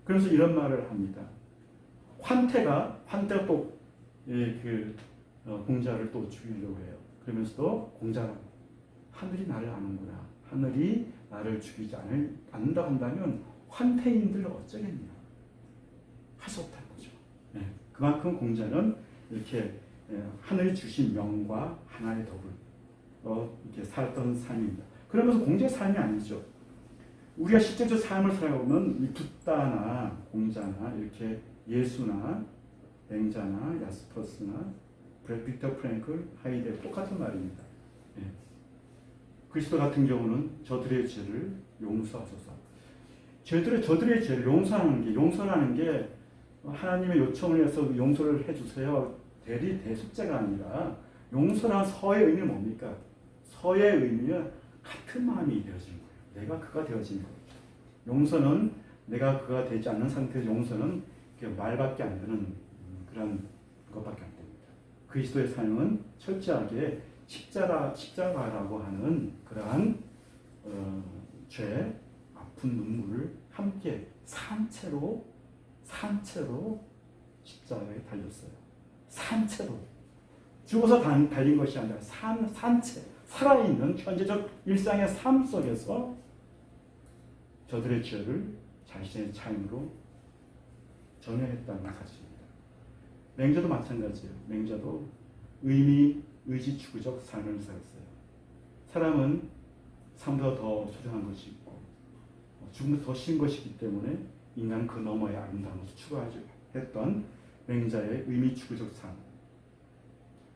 그래서 이런 말을 합니다. 환태가 또 공자를 또 죽이려고 해요. 그러면서도 공자라고 하늘이 나를 아는구나. 하늘이 나를 죽이지 않는다 한다면 환태인들 어쩌겠냐. 할 수 없다는 거죠. 네. 그만큼 공자는 이렇게 하늘이 주신 명과 하나의 덕을 이렇게 살았던 삶입니다. 그러면서 공자의 삶이 아니죠. 우리가 실제로 삶을 살아보면 이 붓다나 공자나 이렇게 예수나 맹자나 야스퍼스나 빅터 프랭클, 하이데거 똑같은 말입니다. 예. 그리스도 같은 경우는 저들의 죄를 용서하소서. 저들의 죄를 용서라는 게 하나님의 요청을 해서 용서를 해주세요. 대속죄가 아니라 용서란 서의 의미는 뭡니까? 서의 의미는 같은 마음이 되어지는 거예요. 내가 그가 되어지는 거예요. 용서는 내가 그가 되지 않는 상태에서 용서는 말밖에 안 되는 그런 것밖에 안 됩니다. 그리스도의 삶은 철저하게 십자가라고 하는 그러한 죄, 아픈 눈물을 함께 산채로 십자가에 달렸어요. 산채로 죽어서 달린 것이 아니라 산채 살아있는 현재적 일상의 삶 속에서 저들의 죄를 자신의 삶으로 전해했다는 사실입니다. 맹자도 마찬가지예요. 맹자도 의지 추구적 삶을 살았어요. 사람은 삶보다 더 소중한 것이 있고 죽음보다 더 신 것이기 때문에 인간 그 너머의 아름다운 것을 추구하지 했던 맹자의 의미 추구적 삶.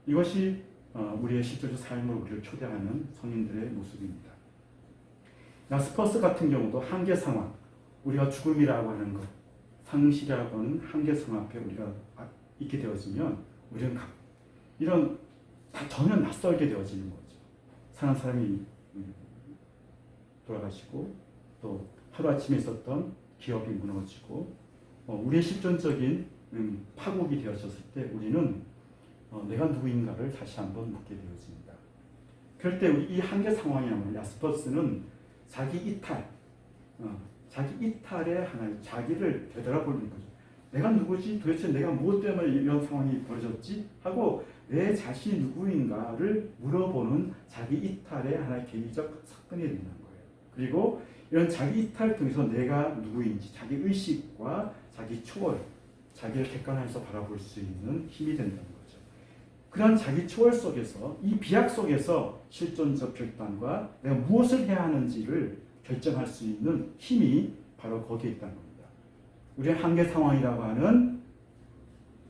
이것이 우리의 실제적 삶을 우리를 초대하는 성인들의 모습입니다. 야스퍼스 같은 경우도 한계 상황, 우리가 죽음이라고 하는 것, 상실이라고 하는 한계 상황 앞에 우리가 있게 되어지면 우리는 이런 전혀 낯설게 되어지는 거죠. 사는 사람이 돌아가시고 또 하루아침에 있었던 기업이 무너지고 우리의 실존적인 파국이 되어졌을 때 우리는 내가 누구인가를 다시 한번 묻게 되어집니다. 그럴 때 이 한계 상황이야말로 야스퍼스는 자기 이탈의 하나의 자기를 되돌아보는 거죠. 내가 누구지? 도대체 내가 무엇 때문에 이런 상황이 벌어졌지? 하고 내 자신이 누구인가를 물어보는 자기 이탈의 하나의 계기적 사건이 된다는 거예요. 그리고 이런 자기 이탈을 통해서 내가 누구인지 자기 의식과 자기 초월, 자기를 객관화해서 바라볼 수 있는 힘이 된다는 거죠. 그런 자기 초월 속에서 이 비약 속에서 실존적 결단과 내가 무엇을 해야 하는지를 결정할 수 있는 힘이 바로 거기에 있다는 겁니다. 우리의 한계 상황이라고 하는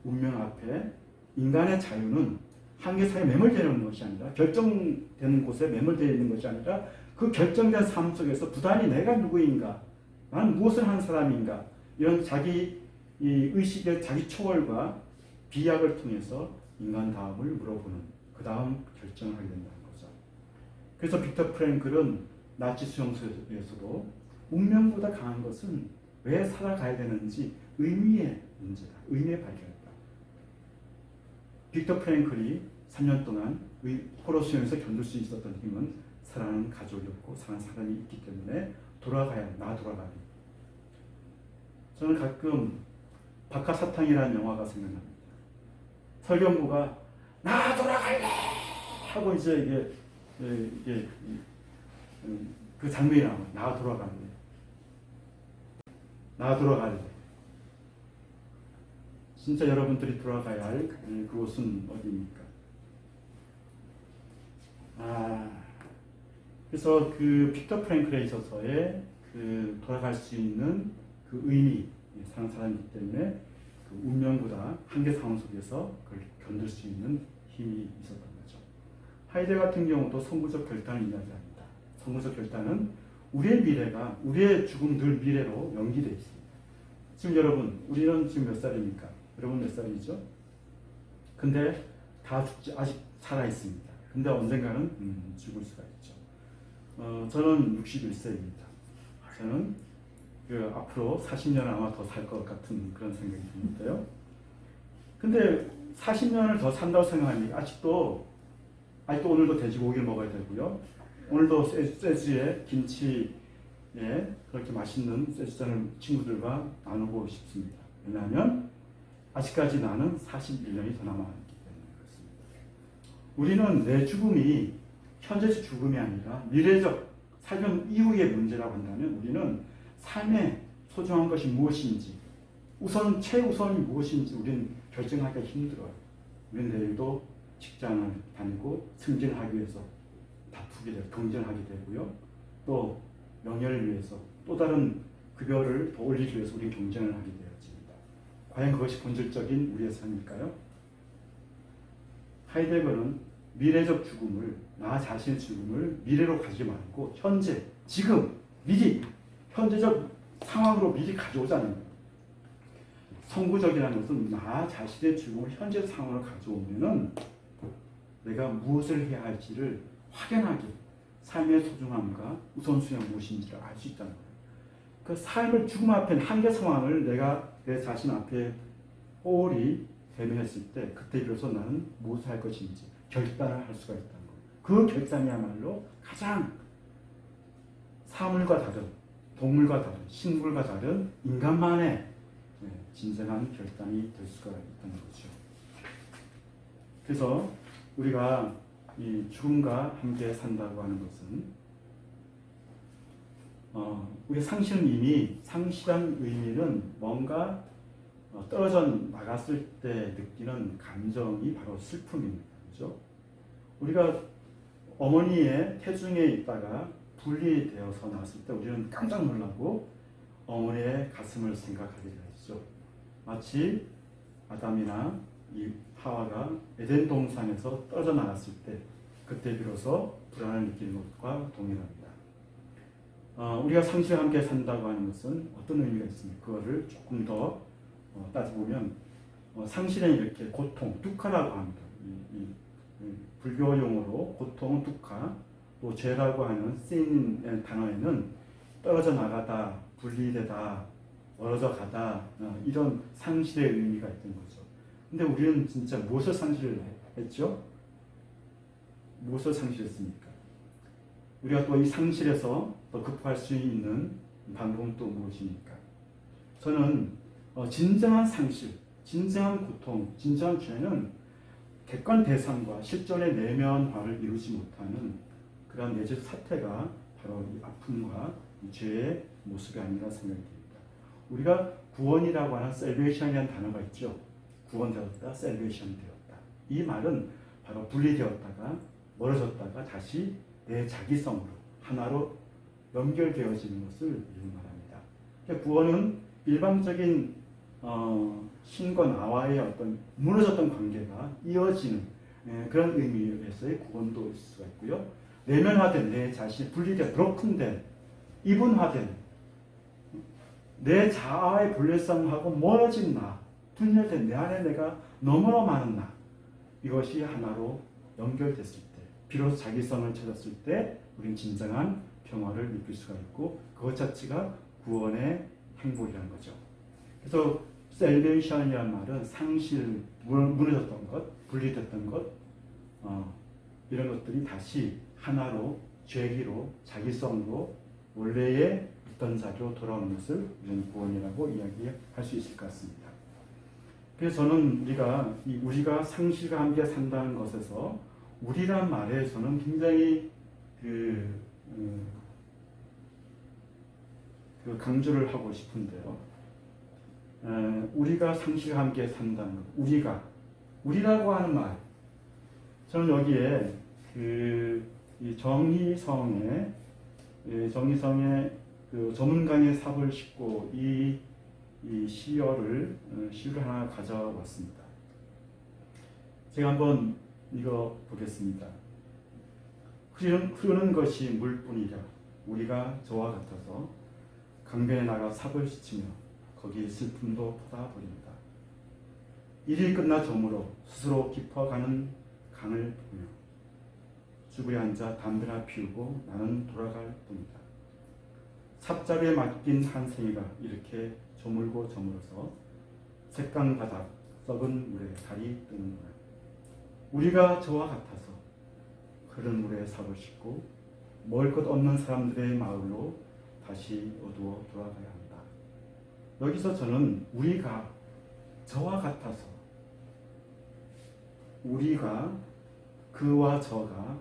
운명 앞에 인간의 자유는 한계 사이에 매몰되어 있는 것이 아니라 결정되는 곳에 매몰되어 있는 것이 아니라 그 결정된 삶 속에서 부단히 내가 누구인가, 나는 무엇을 하는 사람인가, 이런 자기 이 의식의 자기 초월과 비약을 통해서 인간다움을 물어보는 그 다음 결정을 하게 된다는 거죠. 그래서 빅터 프랭클은 나치 수용소에서도 운명보다 강한 것은 왜 살아가야 되는지 의미의 문제다. 의미의 발견이다. 빅터 프랭클이 3년 동안 포로 수용에서 견딜 수 있었던 힘은 사랑하는 가족이었고 사랑하는 사람이 있기 때문에 돌아가니. 저는 가끔 박하사탕이라는 영화가 생각납니다. 설경구가 나 돌아갈래 하고 이제 이게 그 장면이 나와요. 나 돌아갈래. 진짜 여러분들이 돌아가야 할 그곳은 어디입니까? 그래서 그 빅터 프랭클에 있어서의 그 돌아갈 수 있는 그 의미, 사는 사람이기 때문에 그 운명보다 한계 상황 속에서 그걸 견딜 수 있는 힘이 있었던 거죠. 하이데거 같은 경우도 선구적 결단을 이야기합니다. 선구적 결단은 우리의 미래가 우리의 죽음 늘 미래로 연기되어 있습니다. 지금 여러분, 우리는 지금 몇 살입니까? 여러분 몇 살이죠? 근데 다 죽지 아직 살아 있습니다. 근데 언젠가는 죽을 수가 있죠. 저는 61세입니다. 저는 앞으로 40년 아마 더 살 것 같은 그런 생각이 드는데요. 근데 40년을 더 산다고 생각하니 아직도 오늘도 돼지고기를 먹어야 되고요. 오늘도 쇠주에 김치 그렇게 맛있는 세션을 친구들과 나누고 싶습니다. 왜냐하면 아직까지 나는 41년이 더 남아있기 때문에 그렇습니다. 우리는 내 죽음이 현재의 죽음이 아니라 미래적 살면 이후의 문제라고 한다면 우리는 삶에 소중한 것이 무엇인지 최우선이 무엇인지 우리는 결정하기가 힘들어요. 우리는 내일도 직장을 다니고 승진하기 위해서 다투게 되고 경쟁하게 되고요. 또 명예를 위해서 또 다른 급여를 더 올리기 위해서 우리는 경쟁을 하게 되어집니다. 과연 그것이 본질적인 우리의 삶일까요? 하이데거는 미래적 죽음을 나 자신의 죽음을 미래로 가지 말고 현재, 지금, 미리 현재적 상황으로 미리 가져오자는 거예요. 선구적이라는 것은 나 자신의 죽음을 현재 상황으로 가져오면은 내가 무엇을 해야 할지를 확연하게 삶의 소중함과 우선순위가 무엇인지를 알 수 있다는 거예요. 그 삶을 죽음 앞에 한계 상황을 내가 내 자신 앞에 호홀히 대면했을 때 그때 비로소 나는 무엇을 할 것인지 결단을 할 수가 있다는 거예요. 그 결단이야말로 가장 사물과 다른 동물과 다른 식물과 다른 인간만의 진정한 결단이 될 수가 있다는 거죠. 그래서 우리가 이 죽음과 함께 산다고 하는 것은 우리 상실은 이미 상실한 의미는 뭔가 떨어져 나갔을 때 느끼는 감정이 바로 슬픔입니다. 그렇죠? 우리가 어머니의 태중에 있다가 분리되어서 나왔을 때 우리는 깜짝 놀라고 어머니의 가슴을 생각하게 되죠. 마치 아담이나 이 하와가 에덴 동산에서 떨어져 나갔을 때 그때 비로소 불안을 느끼는 것과 동일합니다. 우리가 상실과 함께 산다고 하는 것은 어떤 의미가 있습니까? 그거를 조금 더 따져보면 상실은 이렇게 고통, 두카라고 합니다. 불교 용어로 고통은 두카, 또 죄라고 하는 쓰인 단어에는 떨어져 나가다, 분리되다, 멀어져 가다 이런 상실의 의미가 있던 거죠. 근데 우리는 진짜 무엇을 상실을 했죠? 무엇을 상실했습니까? 우리가 또 이 상실에서 더 극복할 수 있는 방법은 또 무엇입니까? 저는 진정한 상실, 진정한 고통, 진정한 죄는 객관 대상과 실존의 내면화를 이루지 못하는 그런 내적 사태가 바로 이 아픔과 이 죄의 모습이 아닌가 생각이 듭니다. 우리가 구원이라고 하는 셀베이션이라는 단어가 있죠. 구원되었다, 셀베이션 되었다. 이 말은 바로 분리되었다가 멀어졌다가 다시 내 자기성으로 하나로 연결되어지는 것을 말합니다. 그러니까 구원은 일방적인 신과 나와의 어떤 무너졌던 관계가 이어지는 그런 의미에서의 구원도 있을 수가 있고요. 내면화된 내 자신이 분리된, 브로큰된, 이분화된 내 자아의 분리성하고 멀어진 나, 분열된 내 안에 내가 너무나 많은 나, 이것이 하나로 연결됐을 때 비로소 자기성을 찾았을 때 우리는 진정한 평화를 느낄 수가 있고 그것 자체가 구원의 행복이라는 거죠. 그래서 셀베이션이라는 말은 상실, 무너졌던 것, 분리됐던 것 이런 것들이 다시 하나로 죄기로 자기성으로 원래의 있던 자리로 돌아오는 것을 우리는 구원이라고 이야기할 수 있을 것 같습니다. 그래서 저는 우리가 상실과 함께 산다는 것에서 우리란 말에 저는 굉장히 강조를 하고 싶은데요. 우리가 상실과 함께 산다는 것, 우리라고 하는 말, 저는 여기에 이 정희성의 그 전문강의 삽을 싣고 이 시를 하나 가져왔습니다. 제가 한번 읽어보겠습니다. 흐르는 것이 물뿐이라 우리가 저와 같아서 강변에 나가 삽을 씻으며 거기 슬픔도 퍼다 버린다. 일이 끝나 저물어 스스로 깊어가는 강을 보며 주부리 앉아 담배나 피우고 나는 돌아갈 뿐이다. 삽자루에 맡긴 한 생이가 이렇게 저물고 저물어서 색강 바닥 썩은 물에 달이 뜨는구나. 우리가 저와 같아서 흐른 물에 삽을 싣고 먹을 것 없는 사람들의 마을로 다시 어두워 돌아가야 한다. 여기서 저는 우리가 저와 같아서, 우리가 그와 저가,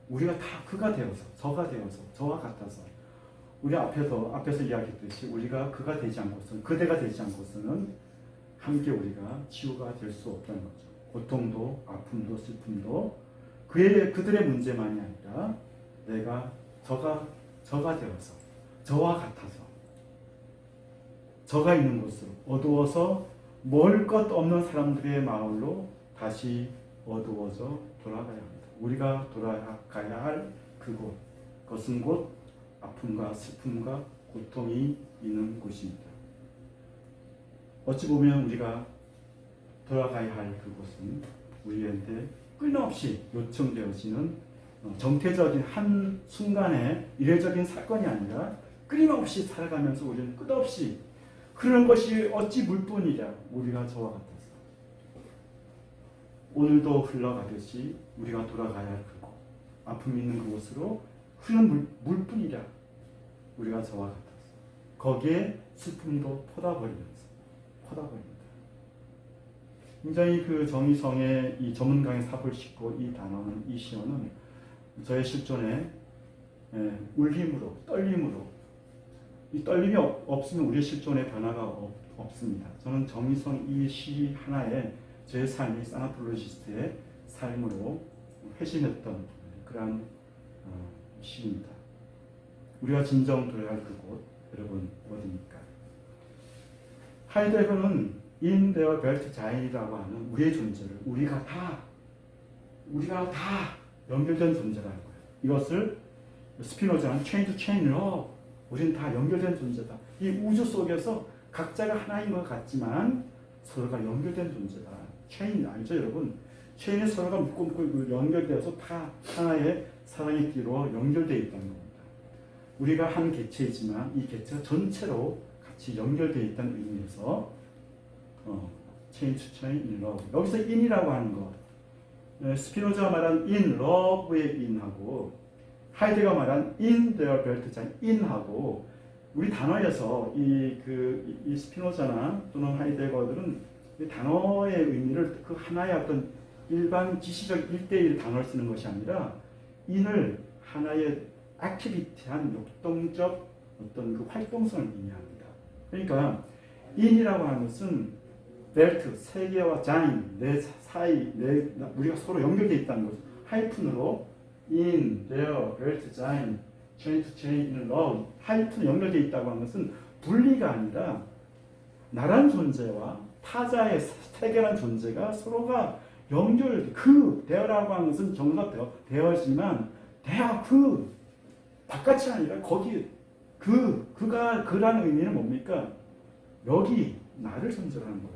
우리가 다 그가 되어서, 저가 되어서, 저와 같아서, 우리 앞에서 이야기했듯이 우리가 그가 되지 않고서는, 그대가 되지 않고서는 함께 우리가 치유가 될 수 없다는 거죠. 고통도, 아픔도, 슬픔도 그들의 문제만이 아니라 내가 저가 되어서, 저와 같아서, 저가 있는 곳으로 어두워서 멀 것 없는 사람들의 마을로 다시 어두워져 돌아가야 합니다. 우리가 돌아가야 할 그곳, 그것은 곧 아픔과 슬픔과 고통이 있는 곳입니다. 어찌 보면 우리가 돌아가야 할 그곳은 우리한테 끊임없이 요청되어지는 정태적인 한 순간의 이례적인 사건이 아니라 끊임없이 살아가면서 우리는 끝없이 그런 것이 어찌 물뿐이랴. 우리가 저와 같아서 오늘도 흘러가듯이 우리가 돌아가야 할 그곳, 아픔 있는 그곳으로 흐르는 물뿐이랴. 우리가 저와 같아서 거기에 슬픔도 퍼다버립니다. 굉장히 그 정의성의 이 전문가의 삽을 싣고 이 단어는, 이 시어는 저의 실존에 울림으로, 떨림으로, 이 떨림이 없으면 우리의 실존에 변화가 없습니다. 저는 정의성 이 시 하나에 제 삶이 사나톨로지스트의 삶으로 회심했던 그러한 시입니다. 우리가 진정 돌아야 할 그곳, 여러분 어디입니까? 하이데거는 in their belt giant이라고 하는 우리의 존재를 우리가 다 연결된 존재라는 거예요. 이것을 스피노자는 chain to chain으로 우리는 다 연결된 존재다. 이 우주 속에서 각자가 하나인 것 같지만 서로가 연결된 존재다. 체인 알죠, 여러분? 체인에 서로가 묶고 연결되어서 다 하나의 사랑의 띠로 연결되어 있다는 겁니다. 우리가 한 개체이지만 이 개체가 전체로 같이 연결되어 있다는 의미에서 체인 to chain in love. 여기서 in이라고 하는 것, 스피노자가 말한 in love의 in하고 하이데가 말한 in their belt giant in하고 우리 단어에서 이 스피노자나 또는 하이데거들은 이 단어의 의미를 그 하나의 어떤 일반 지시적 1대1 단어를 쓰는 것이 아니라 in을 하나의 액티비티한 역동적 어떤 그 활동성을 의미합니다. 그러니까 in이라고 하는 것은 벨트, 세계와 자인, 내 사이, 우리가 서로 연결되어 있다는 것. 하이픈으로 in, there, belt, 자인, chain to chain, in love. 하이픈으로 연결되어 있다고 하는 것은 분리가 아니라 나란 존재와 타자의 세계란 존재가 서로가 there라고 하는 것은 정사 되어지만 대화 바깥이 아니라 거기 그라는 의미는 뭡니까? 여기 나를 존재하는 거예요.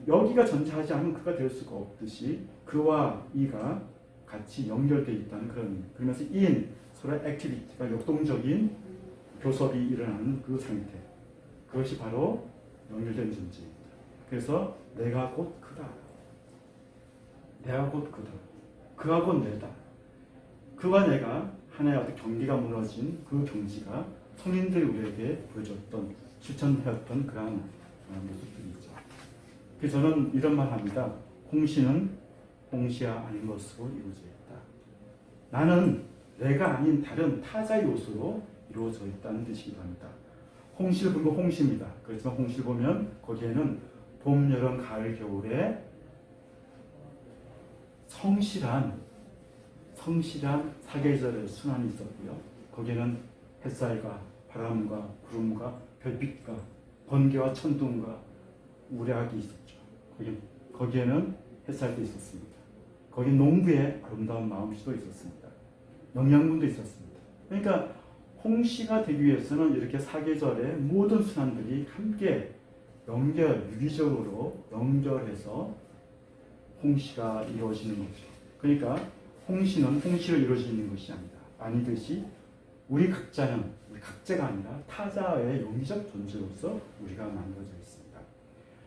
여기가 존재하지 않으면 그가 될 수가 없듯이 그와 이가 같이 연결되어 있다는 그런, 그러면서 in 서로의 액티비티가 역동적인 교섭이 일어나는 그 상태, 그것이 바로 연결된 존재입니다. 그래서 내가 곧 그다. 내가 곧 그다. 그가 곧 내다. 그와 내가 하나의 어떤 경계가 무너진 그 경지가 성인들이 우리에게 보여줬던, 실천해왔던 그러한 모습들이죠. 그래서 저는 이런 말 합니다. 홍시는 홍시가 아닌 것으로 이루어져 있다. 나는 내가 아닌 다른 타자 요소로 이루어져 있다는 뜻이기도 합니다. 홍시를 보면 홍시입니다. 그렇지만 홍시를 보면 거기에는 봄, 여름, 가을, 겨울에 성실한 사계절의 순환이 있었고요. 거기에는 햇살과 바람과 구름과 별빛과 번개와 천둥과 우량이 있었죠. 거기에는 햇살도 있었습니다. 거기 농부의 아름다운 마음씨도 있었습니다. 영양분도 있었습니다. 그러니까 홍시가 되기 위해서는 이렇게 사계절의 모든 순환들이 함께 유기적으로 연결해서 홍시가 이루어지는 거죠. 그러니까 홍시는 홍시로 이루어지는 것이 아니듯이 우리 각자가 아니라 타자의 용기적 존재로서 우리가 만들어져 있습니다.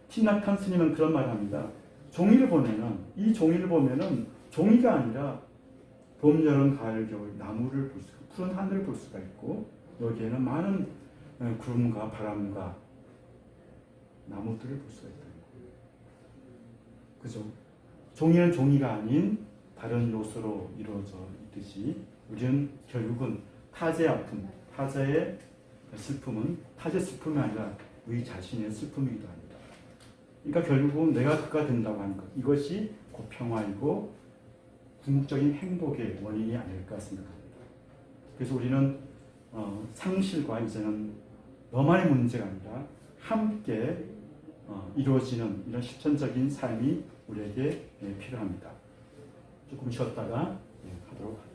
팀나탄 스님은 그런 말을 합니다. 종이를 보면은 종이가 아니라 봄, 여름, 가을, 겨울 나무를 볼 수가 푸른 하늘을 볼 수가 있고 여기에는 많은 구름과 바람과 나무들을 볼 수가 있다. 그죠? 종이는 종이가 아닌 다른 요소로 이루어져 있듯이 우리는 결국은 타자의 아픔, 타자의 슬픔은 타자의 슬픔이 아니라 우리 자신의 슬픔이기도 합니다. 그러니까 결국은 내가 그가 된다고 하는 것, 이것이 곧 평화이고 궁극적인 행복의 원인이 아닐까 생각합니다. 그래서 우리는 상실과 이제는 너만의 문제가 아니라 함께 이루어지는 이런 실천적인 삶이 우리에게 필요합니다. 조금 쉬었다가 하도록 하겠습니다.